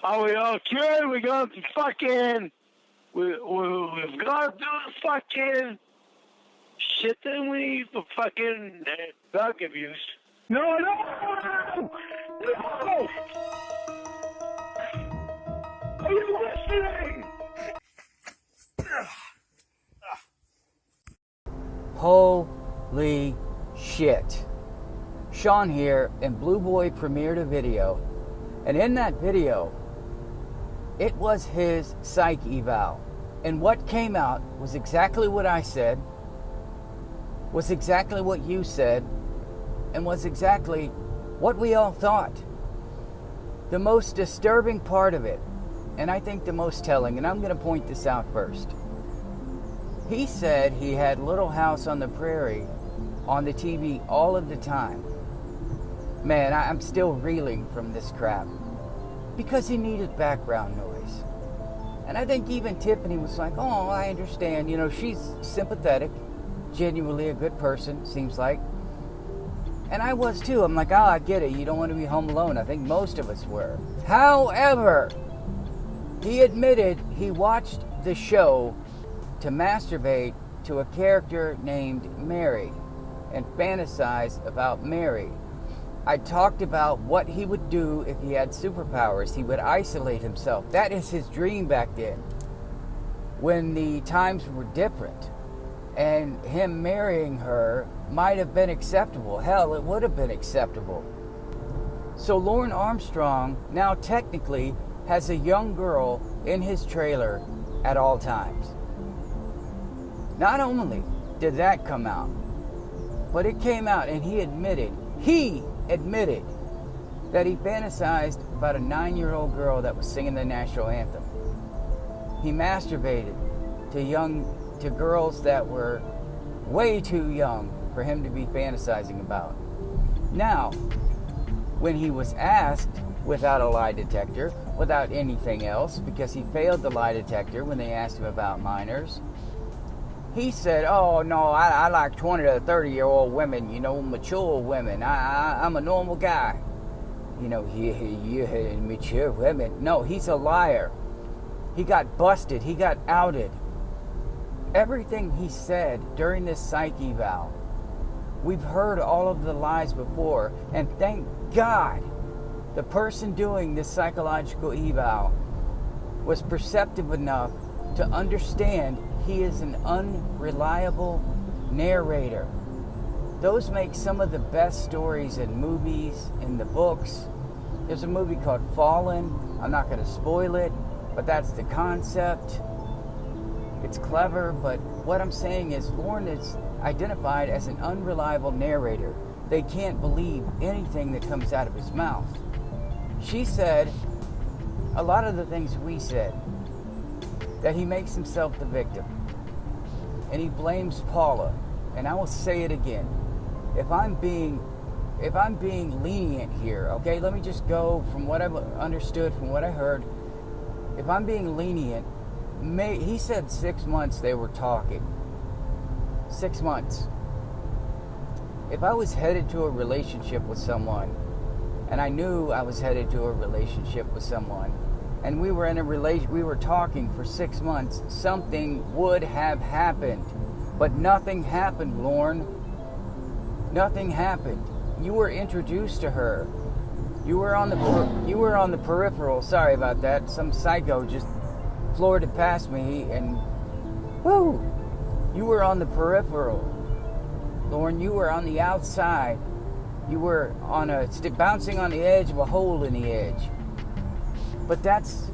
Are we okay? We got to fucking... We've got to do the fucking... shit that we for fucking drug abuse. No! Are you listening? Holy shit. Sean here, and Blu3Boy premiered a video, and in that video, it was his psych eval. And what came out was exactly what I said, was exactly what you said, and was exactly what we all thought. The most disturbing part of it, and I think the most telling, and I'm going to point this out first. He said he had Little House on the Prairie on the TV all of the time. Man, I'm still reeling from this crap. Because he needed background noise. And I think even Tiffany was like, oh, I understand. You know, she's sympathetic. Genuinely a good person, seems like. And I was too. I'm like, I get it. You don't want to be home alone. I think most of us were. However, he admitted he watched the show to masturbate to a character named Mary and fantasize about Mary. I talked about what he would do if he had superpowers. He would isolate himself. That is his dream back then, when the times were different. And him marrying her might have been acceptable. Hell, it would have been acceptable. So Lorne Armstrong now technically has a young girl in his trailer at all times. Not only did that come out, but it came out and he admitted that he fantasized about a 9-year-old girl that was singing the national anthem. He masturbated to girls that were way too young for him to be fantasizing about. Now, when he was asked, without a lie detector, without anything else, because he failed the lie detector when they asked him about minors, he said, oh, no, I like 20 to 30-year-old women, you know, mature women. I'm a normal guy. You know, you mature women. No, he's a liar. He got busted. He got outed. Everything he said during this psych eval, we've heard all of the lies before. And thank God the person doing this psychological eval was perceptive enough to understand he is an unreliable narrator. Those make some of the best stories in movies, in the books. There's a movie called Fallen. I'm not going to spoil it, but that's the concept. It's clever, but what I'm saying is Lorne is identified as an unreliable narrator. They can't believe anything that comes out of his mouth. She said a lot of the things we said, that he makes himself the victim. And he blames Paula. And I will say it again. If I'm being lenient here, okay, let me just go from what I've understood, from what I heard. If I'm being lenient, he said 6 months they were talking. 6 months. If I was headed to a relationship with someone, and I knew I was headed to a relationship with someone, and we were talking for 6 months, something would have happened. But nothing happened, Lorne. Nothing happened. You were introduced to her. You were on the peripheral. Sorry about that. Some psycho just floored it past me, and whoo! You were on the peripheral. Lorne, you were on the outside. You were bouncing on the edge of a hole in the edge. But that's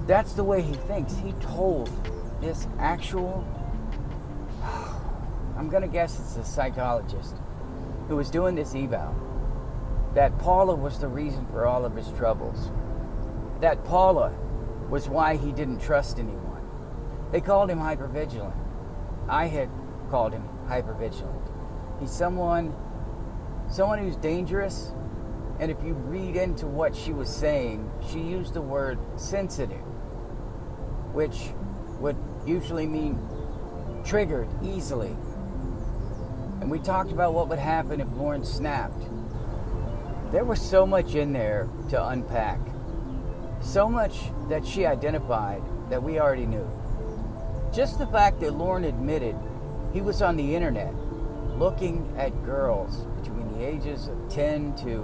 the way he thinks. He told this actual, I'm going to guess it's a psychologist who was doing this eval, that Paula was the reason for all of his troubles. That Paula was why he didn't trust anyone. They called him hypervigilant. I had called him hypervigilant. He's someone who's dangerous. And if you read into what she was saying, she used the word sensitive, which would usually mean triggered easily. And we talked about what would happen if Lorne snapped. There was so much in there to unpack. So much that she identified that we already knew. Just the fact that Lorne admitted he was on the internet looking at girls between the ages of 10 to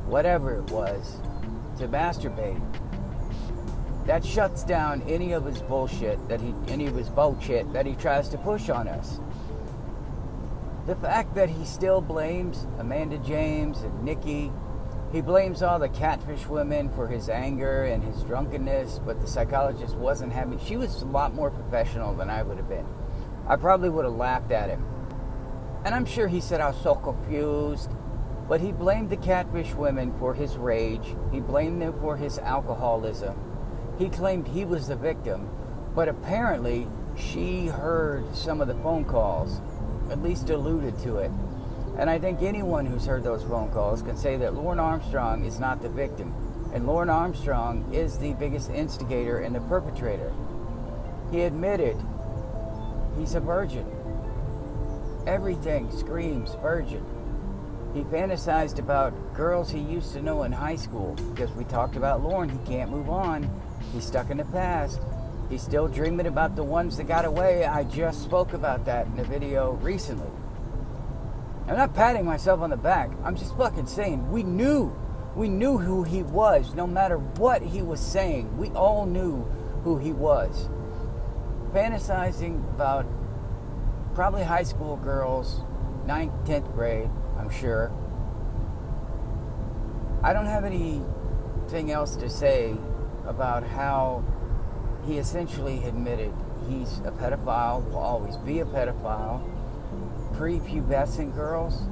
whatever it was to masturbate, that shuts down any of his bullshit that he tries to push on us. The fact that he still blames Amanda James and Nikki, he blames all the catfish women for his anger and his drunkenness, but the psychologist wasn't having... She was a lot more professional than I would have been. I probably would have laughed at him. And I'm sure he said I was so confused, but he blamed the catfish women for his rage. He blamed them for his alcoholism. He claimed he was the victim, but apparently she heard some of the phone calls, at least alluded to it. And I think anyone who's heard those phone calls can say that Lorne Armstrong is not the victim. And Lorne Armstrong is the biggest instigator and the perpetrator. He admitted he's a virgin. Everything screams virgin. He fantasized about girls he used to know in high school, because we talked about Lorne. He can't move on. He's stuck in the past. He's still dreaming about the ones that got away. I just spoke about that in a video recently. I'm not patting myself on the back. I'm just fucking saying we knew who he was. No matter what he was saying, we all knew who he was. Fantasizing about probably high school girls, 9th, 10th grade, I'm sure. I don't have anything else to say about how he essentially admitted he's a pedophile, will always be a pedophile. Prepubescent girls,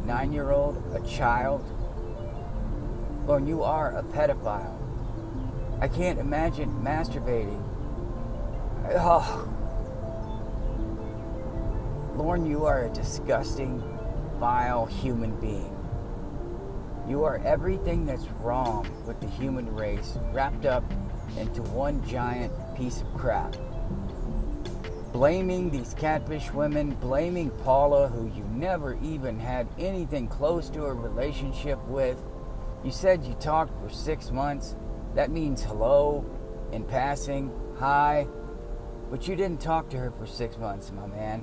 9-year-old, a child. Lorne, you are a pedophile. I can't imagine masturbating. Oh. Lorne, you are a disgusting, vile human being. You are everything that's wrong with the human race wrapped up into one giant piece of crap. Blaming these catfish women, blaming Paula, who you never even had anything close to a relationship with. You said you talked for 6 months. That means hello in passing, hi. But you didn't talk to her for 6 months, my man.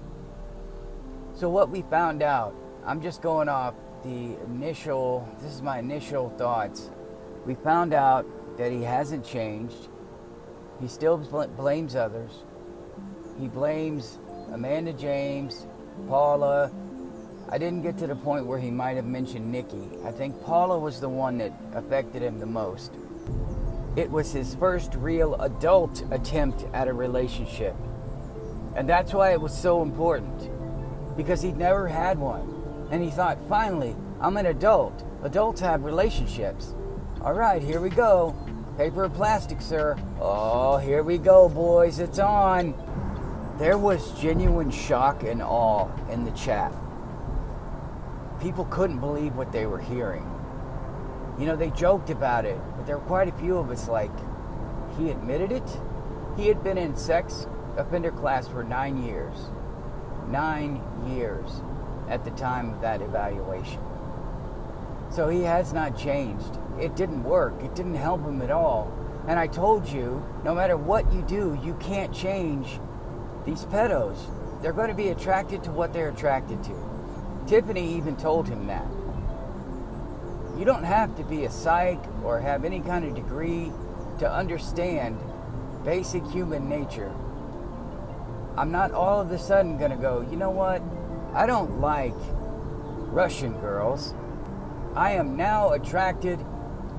So what we found out, I'm just going off this is my initial thoughts. We found out that he hasn't changed. He still blames others. He blames Amanda James, Paula. I didn't get to the point where he might have mentioned Nikki. I think Paula was the one that affected him the most. It was his first real adult attempt at a relationship. And that's why it was so important. Because he'd never had one. And he thought, finally, I'm an adult. Adults have relationships. All right, here we go. Paper or plastic, sir. Oh, here we go, boys. It's on. There was genuine shock and awe in the chat. People couldn't believe what they were hearing. You know, they joked about it, but there were quite a few of us like, he admitted it? He had been in sex offender class for 9 years. 9 years at the time of that evaluation. So he has not changed. It didn't work. It didn't help him at all. And I told you, no matter what you do, you can't change these pedos. They're going to be attracted to what they're attracted to. Tiffany even told him that. You don't have to be a psych or have any kind of degree to understand basic human nature. I'm not all of a sudden going to go, you know what? I don't like Russian girls. I am now attracted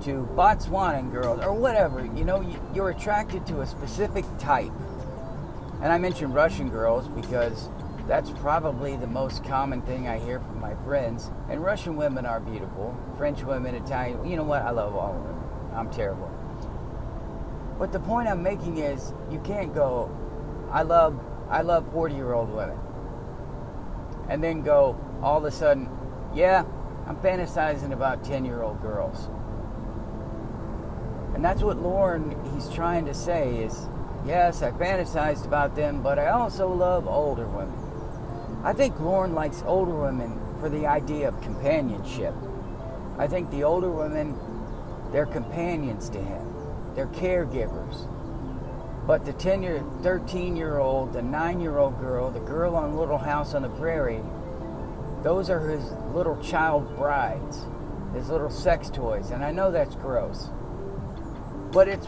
to Botswanan girls or whatever. You know, you're attracted to a specific type. And I mention Russian girls because that's probably the most common thing I hear from my friends. And Russian women are beautiful. French women, Italian. You know what? I love all women. I'm terrible. But the point I'm making is you can't go, I love 40-year-old women. And then go, all of a sudden, yeah, I'm fantasizing about 10-year-old girls. And that's what Lorne, he's trying to say is, yes, I fantasized about them, but I also love older women. I think Lorne likes older women for the idea of companionship. I think the older women They're companions to him. They're caregivers. But the 13-year-old, the 9-year-old girl, the girl on Little House on the Prairie, those are his little child brides, his little sex toys. And I know that's gross. But it's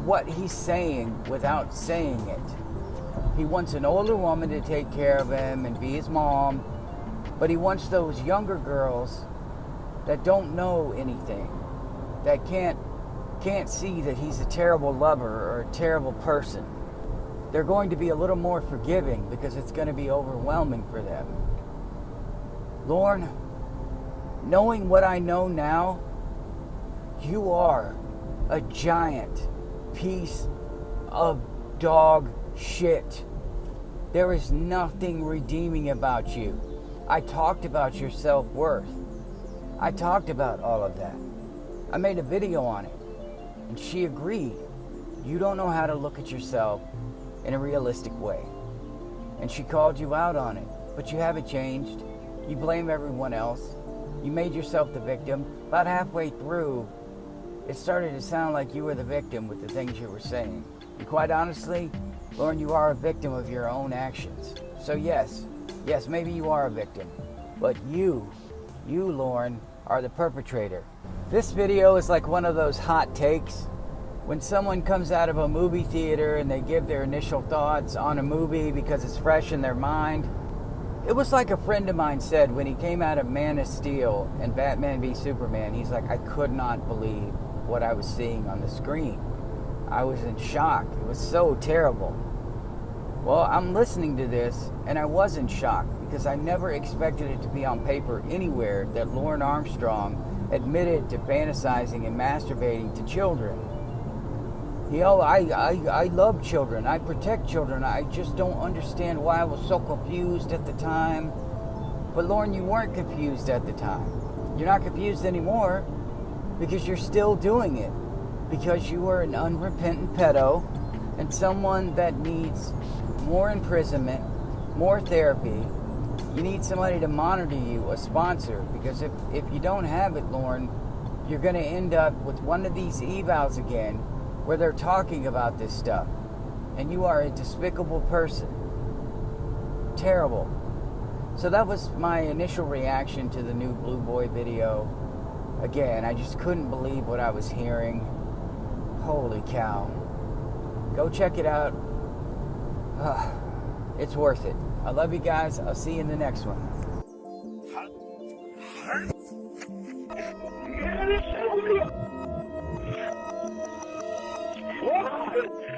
what he's saying without saying it. He wants an older woman to take care of him and be his mom. But he wants those younger girls that don't know anything, that can't see that he's a terrible lover or a terrible person. They're going to be a little more forgiving because it's going to be overwhelming for them. Lorne, knowing what I know now, you are a giant piece of dog shit. There is nothing redeeming about you. I talked about your self-worth. I talked about all of that. I made a video on it. And she agreed. You don't know how to look at yourself in a realistic way. And she called you out on it. But you haven't changed. You blame everyone else. You made yourself the victim. About halfway through, it started to sound like you were the victim with the things you were saying. And quite honestly, Lorne, you are a victim of your own actions. So yes, maybe you are a victim. But you, Lorne, are the perpetrator. This video is like one of those hot takes. When someone comes out of a movie theater and they give their initial thoughts on a movie because it's fresh in their mind. It was like a friend of mine said when he came out of Man of Steel and Batman v Superman. He's like, I could not believe what I was seeing on the screen. I was in shock. It was so terrible. Well, I'm listening to this and I was in shock because I never expected it to be on paper anywhere that Lorne Armstrong admitted to fantasizing and masturbating to children. I love children. I protect children. I just don't understand why I was so confused at the time. But Lorne, you weren't confused at the time. You're not confused anymore because you're still doing it. Because you are an unrepentant pedo and someone that needs more imprisonment, more therapy. You need somebody to monitor you, a sponsor, because if you don't have it, Lorne, you're going to end up with one of these evals again where they're talking about this stuff. And you are a despicable person. Terrible. So that was my initial reaction to the new Blu3Boy video. Again, I just couldn't believe what I was hearing. Holy cow. Go check it out. It's worth it. I love you guys. I'll see you in the next one. Yeah,